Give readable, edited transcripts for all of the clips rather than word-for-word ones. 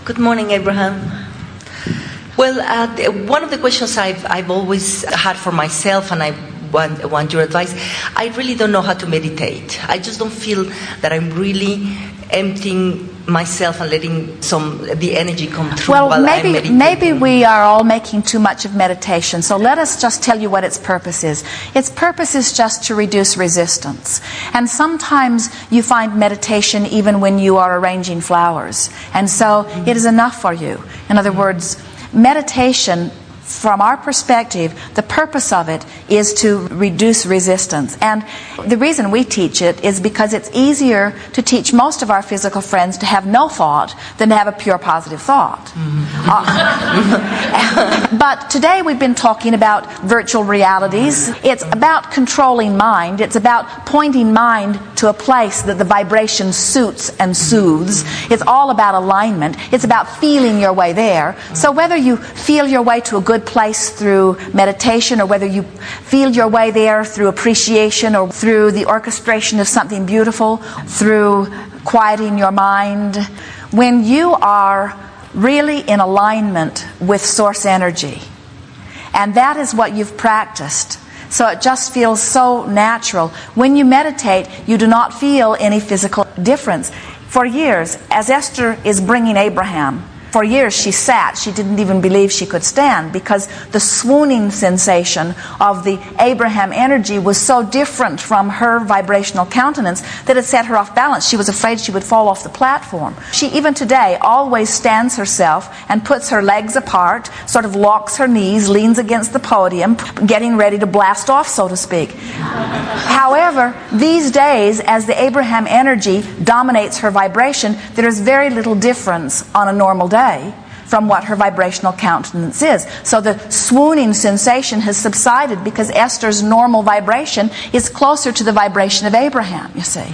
Good morning, Abraham. Well, one of the questions I've always had for myself, and I want your advice, I really don't know how to meditate. I just don't feel that I'm really emptying myself and letting the energy come through while I'm meditating. Maybe we are all making too much of meditation, so let us just tell you what its purpose is. Its purpose is just to reduce resistance. And sometimes you find meditation even when you are arranging flowers. And so it is enough for you. In other words, meditation, from our perspective, the purpose of it is to reduce resistance. And the reason we teach it is because it's easier to teach most of our physical friends to have no thought than to have a pure positive thought. But today we've been talking about virtual realities. It's about controlling mind. It's about pointing mind to a place that the vibration suits and soothes. It's all about alignment. It's about feeling your way there. So whether you feel your way to a good place through meditation, or whether you feel your way there through appreciation, or through the orchestration of something beautiful, through quieting your mind, when you are really in alignment with source energy, and that is what you've practiced, so it just feels so natural. When you meditate, you do not feel any physical difference. For years, as Esther is bringing Abraham, for years she sat. She didn't even believe she could stand, because the swooning sensation of the Abraham energy was so different from her vibrational countenance that it set her off balance. She was afraid she would fall off the platform. She, even today, always stands herself and puts her legs apart, sort of locks her knees, leans against the podium, getting ready to blast off, so to speak. However, these days, as the Abraham energy dominates her vibration, there is very little difference on a normal day from what her vibrational countenance is. So the swooning sensation has subsided because Esther's normal vibration is closer to the vibration of Abraham, you see.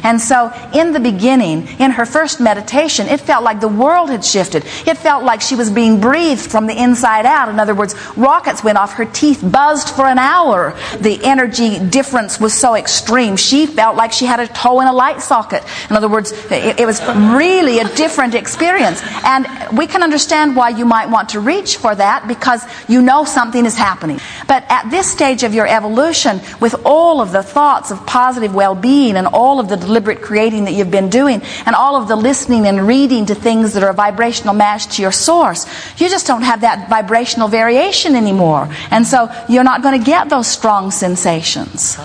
And so in the beginning, in her first meditation, it felt like the world had shifted. It felt like she was being breathed from the inside out. In other words, rockets went off. Her teeth buzzed for an hour. The energy difference was so extreme. She felt like she had a toe in a light socket. In other words, it was really a different experience. And we can understand why you might want to reach for that, because you know something is happening. But at this stage of your evolution, with all of the thoughts of positive well-being and all of the deliberate creating that you've been doing, and all of the listening and reading to things that are a vibrational match to your source, you just don't have that vibrational variation anymore. And so you're not going to get those strong sensations.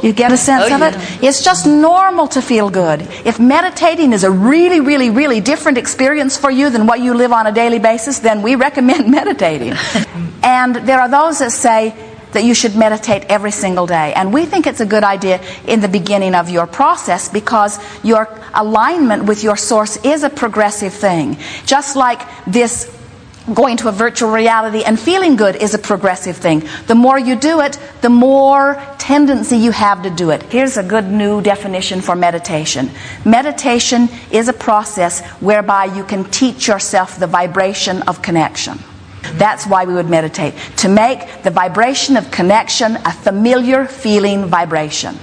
You get a sense of it? It's just normal to feel good. If meditating is a really, really, really different experience for you than what you live on a daily basis, then we recommend meditating. And there are those that say that you should meditate every single day. And we think it's a good idea in the beginning of your process, because your alignment with your source is a progressive thing. Just like this going to a virtual reality and feeling good is a progressive thing. The more you do it, the more tendency you have to do it. Here's a good new definition for meditation. Meditation is a process whereby you can teach yourself the vibration of connection. That's why we would meditate, to make the vibration of connection a familiar feeling vibration.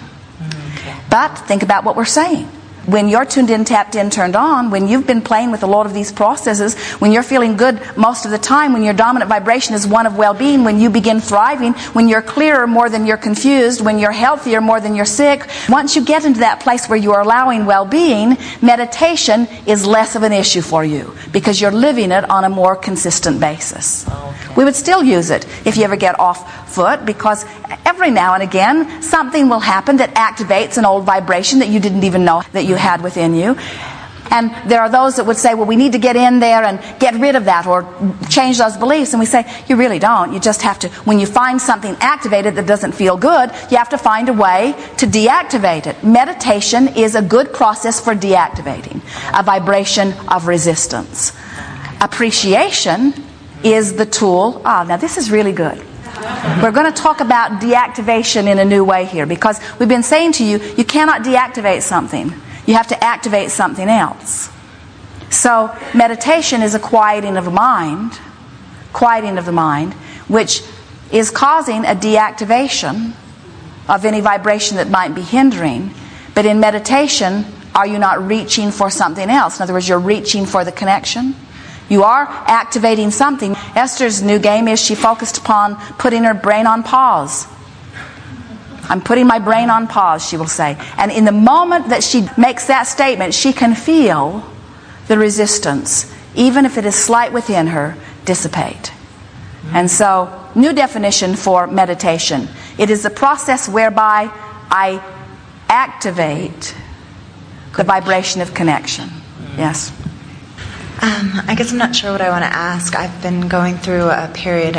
But think about what we're saying. When you're tuned in, tapped in, turned on, when you've been playing with a lot of these processes, when you're feeling good most of the time, when your dominant vibration is one of well-being, when you begin thriving, when you're clearer more than you're confused, when you're healthier more than you're sick, once you get into that place where you are allowing well-being, meditation is less of an issue for you, because you're living it on a more consistent basis. We would still use it if you ever get off foot, because every now and again something will happen that activates an old vibration that you didn't even know that you had within you. And there are those that would say, well, we need to get in there and get rid of that or change those beliefs. And we say, you really don't. You just have to, when you find something activated that doesn't feel good, you have to find a way to deactivate it. Meditation is a good process for deactivating a vibration of resistance. Appreciation is the tool. Now this is really good. We're going to talk about deactivation in a new way here, because we've been saying to you, you cannot deactivate something. You have to activate something else. So meditation is a quieting of the mind, which is causing a deactivation of any vibration that might be hindering. But in meditation, Are you not reaching for something else? In other words, you're reaching for the connection. You are activating something. Esther's new game is she focused upon putting her brain on pause. I'm putting my brain on pause, she will say. And in the moment that she makes that statement, she can feel the resistance, even if it is slight within her, dissipate. And so, new definition for meditation. It is the process whereby I activate the vibration of connection. Yes? I guess I'm not sure what I want to ask. I've been going through a period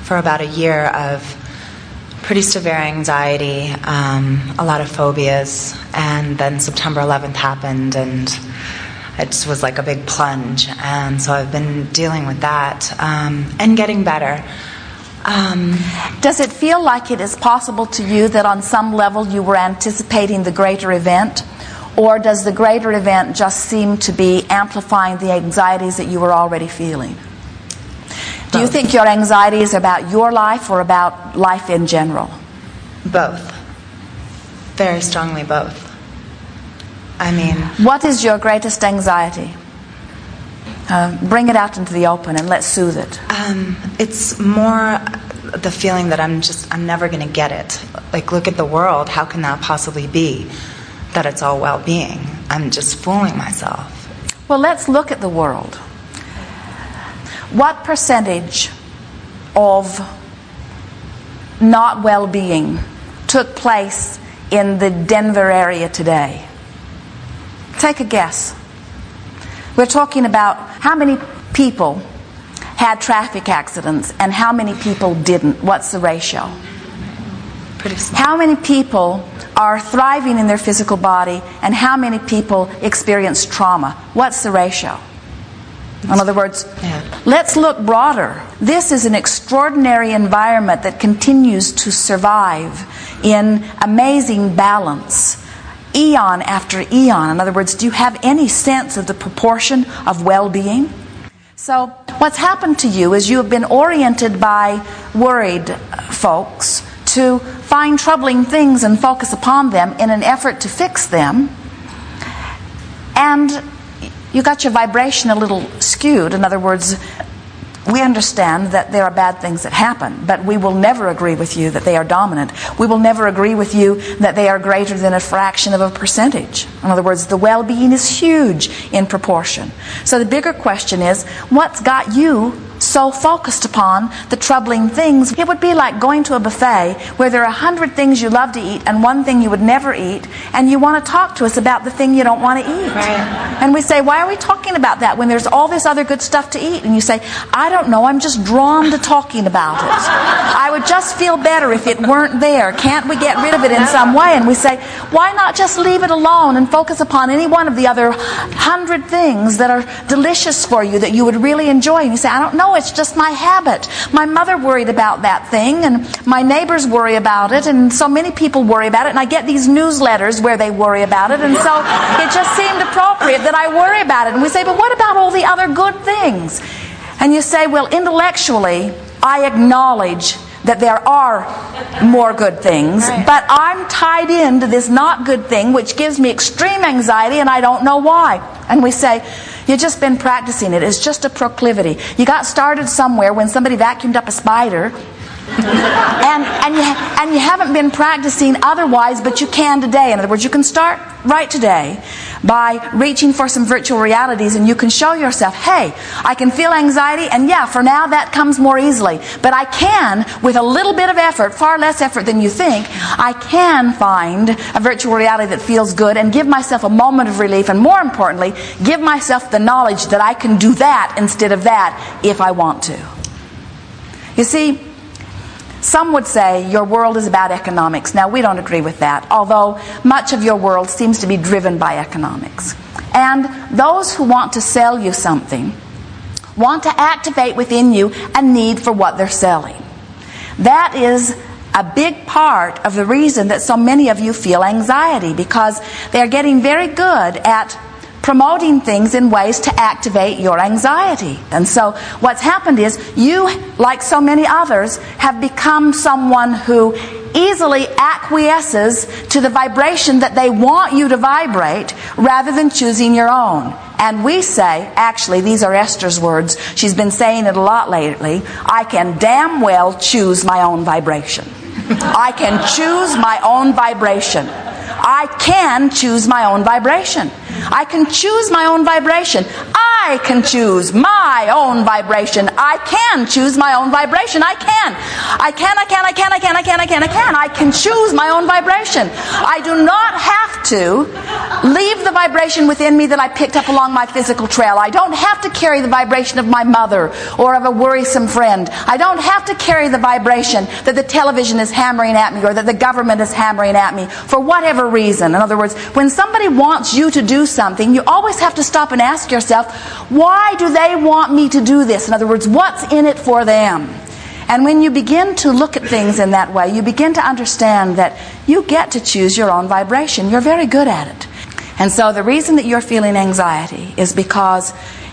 for about a year of pretty severe anxiety, a lot of phobias, and then September 11th happened, and it just was like a big plunge. And so I've been dealing with that and getting better. Does it feel like it is possible to you that on some level you were anticipating the greater event? Or does the greater event just seem to be amplifying the anxieties that you were already feeling? Do you think your anxiety is about your life or about life in general? Both. Very strongly both. I mean... What is your greatest anxiety? Bring it out into the open and let's soothe it. It's more the feeling that I'm never going to get it. Like, look at the world. How can that possibly be? That it's all well-being. I'm just fooling myself. Well, let's look at the world. What percentage of not well-being took place in the Denver area today? Take a guess. We're talking about how many people had traffic accidents and how many people didn't. What's the ratio? Pretty small. How many people are thriving in their physical body and how many people experience trauma? What's the ratio? In other words, let's look broader. This is an extraordinary environment that continues to survive in amazing balance, eon after eon. In other words, do you have any sense of the proportion of well-being? So what's happened to you is you have been oriented by worried folks to find troubling things and focus upon them in an effort to fix them. And you got your vibration a little skewed. In other words, we understand that there are bad things that happen, but we will never agree with you that they are dominant. We will never agree with you that they are greater than a fraction of a percentage. In other words, the well-being is huge in proportion. So the bigger question is, what's got you so focused upon the troubling things? It would be like going to a buffet where there are 100 things you love to eat and one thing you would never eat, and you want to talk to us about the thing you don't want to eat. Right. And we say, why are we talking about that when there's all this other good stuff to eat? And you say, I don't know, I'm just drawn to talking about it. I would just feel better if it weren't there. Can't we get rid of it in some way? And we say, why not just leave it alone and focus upon any one of the other 100 things that are delicious for you that you would really enjoy? And you say, I don't know, it's just my habit. My mother worried about that thing, and my neighbors worry about it, and so many people worry about it, and I get these newsletters where they worry about it, and so it just seemed appropriate that I worry about it. And we say, but what about all the other good things? And you say, well, intellectually, I acknowledge that there are more good things, but I'm tied into this not good thing, which gives me extreme anxiety, and I don't know why. And we say, you've just been practicing it. It's just a proclivity. You got started somewhere when somebody vacuumed up a spider, and you haven't been practicing otherwise, but you can today. In other words, you can start right today by reaching for some virtual realities, and you can show yourself, hey, I can feel anxiety, and yeah, for now that comes more easily, but I can, with a little bit of effort, far less effort than you think, I can find a virtual reality that feels good and give myself a moment of relief, and more importantly, give myself the knowledge that I can do that instead of that if I want to. You see, some would say your world is about economics. Now, we don't agree with that, although much of your world seems to be driven by economics. And those who want to sell you something want to activate within you a need for what they're selling. That is a big part of the reason that so many of you feel anxiety, because they're getting very good at promoting things in ways to activate your anxiety. And so what's happened is you, like so many others, have become someone who easily acquiesces to the vibration that they want you to vibrate rather than choosing your own. And we say, actually, these are Esther's words. She's been saying it a lot lately. I can damn well choose my own vibration. I can choose my own vibration. I can choose my own vibration. I can choose my own vibration. I can choose my own vibration. I can choose my own vibration. I can choose my own vibration. I do not have to leave the vibration within me that I picked up along my physical trail. I don't have to carry the vibration of my mother or of a worrisome friend. I don't have to carry the vibration that the television is hammering at me or that the government is hammering at me for whatever reason. In other words, when somebody wants you to do something, you always have to stop and ask yourself, why do they want me to do this? In other words, what's in it for them? And when you begin to look at things in that way, you begin to understand that you get to choose your own vibration. You're very good at it. And so the reason that you're feeling anxiety is because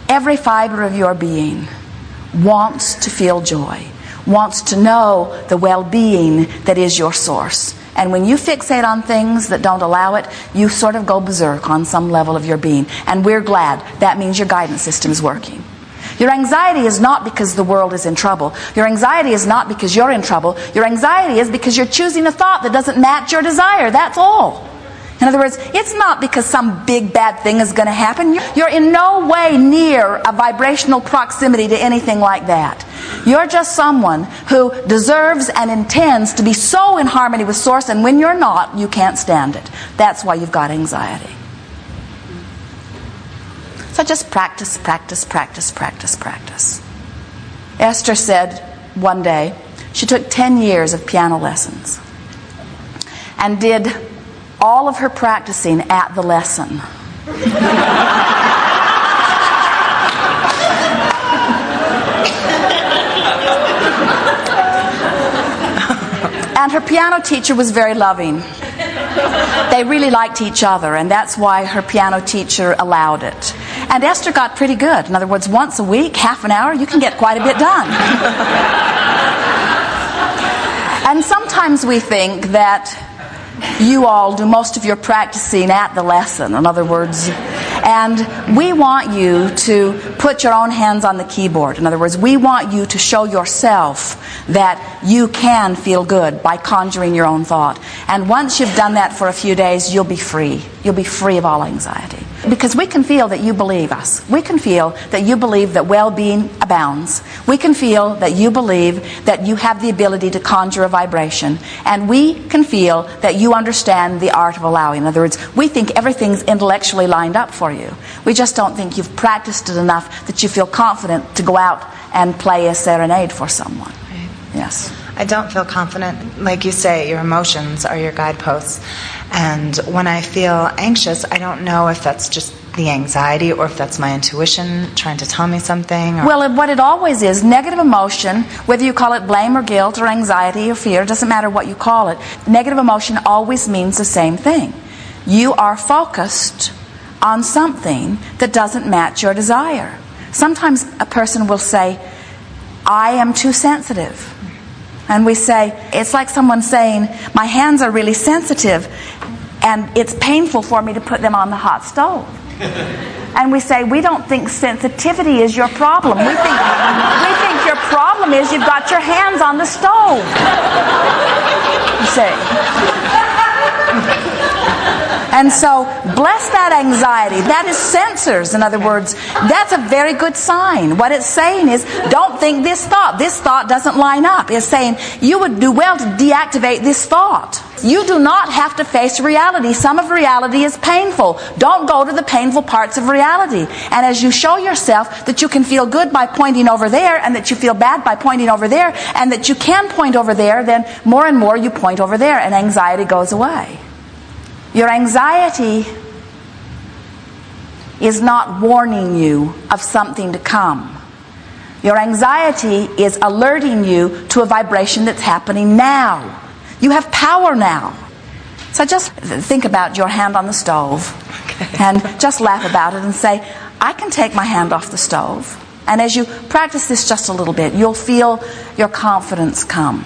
every fiber of your being wants to feel joy, wants to know the well-being that is your source. And when you fixate on things that don't allow it, you sort of go berserk on some level of your being. And we're glad. That means your guidance system is working. Your anxiety is not because the world is in trouble. Your anxiety is not because you're in trouble. Your anxiety is because you're choosing a thought that doesn't match your desire. That's all. In other words, it's not because some big bad thing is going to happen. You're in no way near a vibrational proximity to anything like that. You're just someone who deserves and intends to be so in harmony with Source, and when you're not, you can't stand it. That's why you've got anxiety. So just practice, practice, practice, practice, practice. Esther said one day she took 10 years of piano lessons and did all of her practicing at the lesson. And her piano teacher was very loving. They really liked each other, and that's why her piano teacher allowed it. And Esther got pretty good. In other words, once a week, half an hour, you can get quite a bit done. And sometimes we think that you all do most of your practicing at the lesson, in other words, and we want you to put your own hands on the keyboard. In other words, we want you to show yourself that you can feel good by conjuring your own thought. And once you've done that for a few days, you'll be free. You'll be free of all anxiety. Because we can feel that you believe us. We can feel that you believe that well-being abounds. We can feel that you believe that you have the ability to conjure a vibration. And we can feel that you understand the art of allowing. In other words, we think everything's intellectually lined up for you. We just don't think you've practiced it enough that you feel confident to go out and play a serenade for someone. Right. Yes. I don't feel confident. Like you say, your emotions are your guideposts. And when I feel anxious, I don't know if that's just the anxiety or if that's my intuition trying to tell me something. Well, what it always is, negative emotion, whether you call it blame or guilt or anxiety or fear, doesn't matter what you call it, negative emotion always means the same thing. You are focused on something that doesn't match your desire. Sometimes a person will say, I am too sensitive. And we say, it's like someone saying, my hands are really sensitive and it's painful for me to put them on the hot stove. And we say, we don't think sensitivity is your problem. We think your problem is you've got your hands on the stove. You see. And so, bless that anxiety. That is sensors. In other words, that's a very good sign. What it's saying is, don't think this thought. This thought doesn't line up. It's saying, you would do well to deactivate this thought. You do not have to face reality. Some of reality is painful. Don't go to the painful parts of reality. And as you show yourself that you can feel good by pointing over there, and that you feel bad by pointing over there, and that you can point over there, then more and more you point over there, and anxiety goes away. Your anxiety is not warning you of something to come. Your anxiety is alerting you to a vibration that's happening now. You have power now. So just think about your hand on the stove, and just laugh about it and say, I can take my hand off the stove. And as you practice this just a little bit, you'll feel your confidence come.